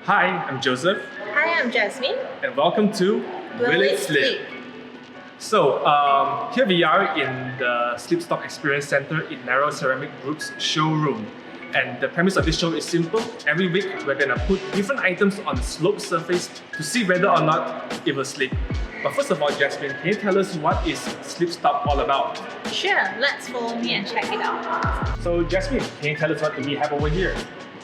Hi, I'm Joseph. Hi, I'm Jasmine. And welcome to Will It Slip? So, here we are in the Slip Stop Experience Center in Niro Ceramic Group's showroom. And the premise of this show is simple. Every week, we're gonna put different items on the sloped surface to see whether or not it will slip. But first of all, Jasmine, can you tell us what is Slip Stop all about? Sure, let's follow me and check it out. So, Jasmine, can you tell us what do we have over here?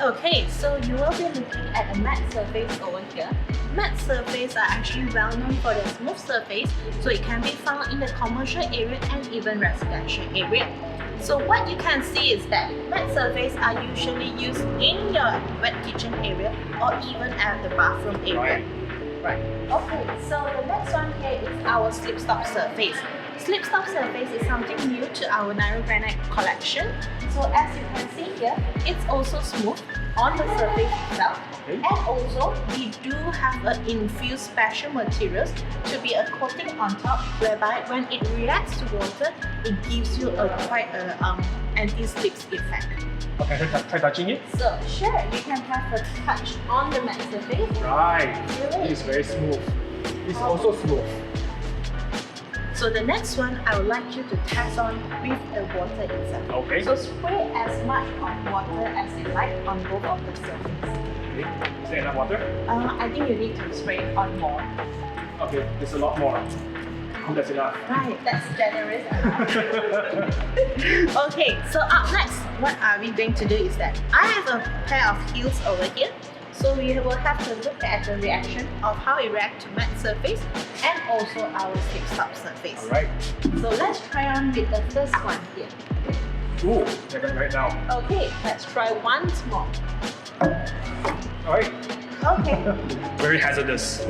Okay, so you will be looking at a matte surface over here. Matte surfaces are actually well known for their smooth surface, so it can be found in the commercial area and even residential area. So what you can see is that matte surfaces are usually used in your wet kitchen area or even at the bathroom area. Right. Okay, so the next one here is our slip-stop surface. Slip-stop surface is something new to our Niro Granite collection. So as you can see here, it's also smooth on the surface itself. Okay. And also, we do have an infused special materials to be a coating on top, whereby when it reacts to water, it gives you quite a anti-slip effect. Okay, try touching it. So sure, you can have a touch on the matte surface. Right. Really? It's very smooth. It's also smooth. So the next one, I would like you to test on with the water itself. Okay. So spray as much of water as you like on both of the surfaces. Okay. Is there enough water? I think you need to spray on more. Okay, there's a lot more. Oh, that's enough. Right, that's generous enough. Okay, so up next, what are we going to do is that I have a pair of heels over here. So we will have to look at the reaction of how it reacts to matte surface and also our slip-stop surface. Alright. So let's try on with the first one here. Ooh, they're going right now. Okay, let's try once more. Alright. Okay. Very hazardous.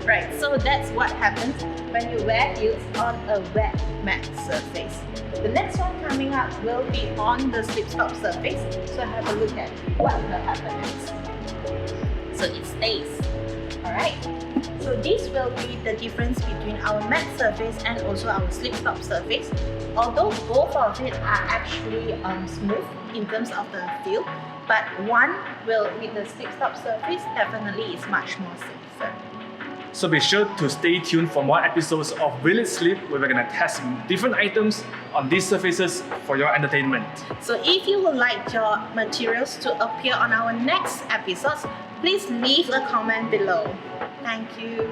Right, so that's what happens when you wear heels on a wet matte surface. The next one coming up will be on the slip-stop surface. So have a look at what will happen next. So it stays. Alright. So this will be the difference between our matte surface and also our slip-stop surface. Although both of it are actually smooth in terms of the feel, but one will, with the slip-stop surface, definitely is much more safer. So be sure to stay tuned for more episodes of Will It Slip, where we're gonna test different items on these surfaces for your entertainment. So if you would like your materials to appear on our next episodes, please leave a comment below. Thank you.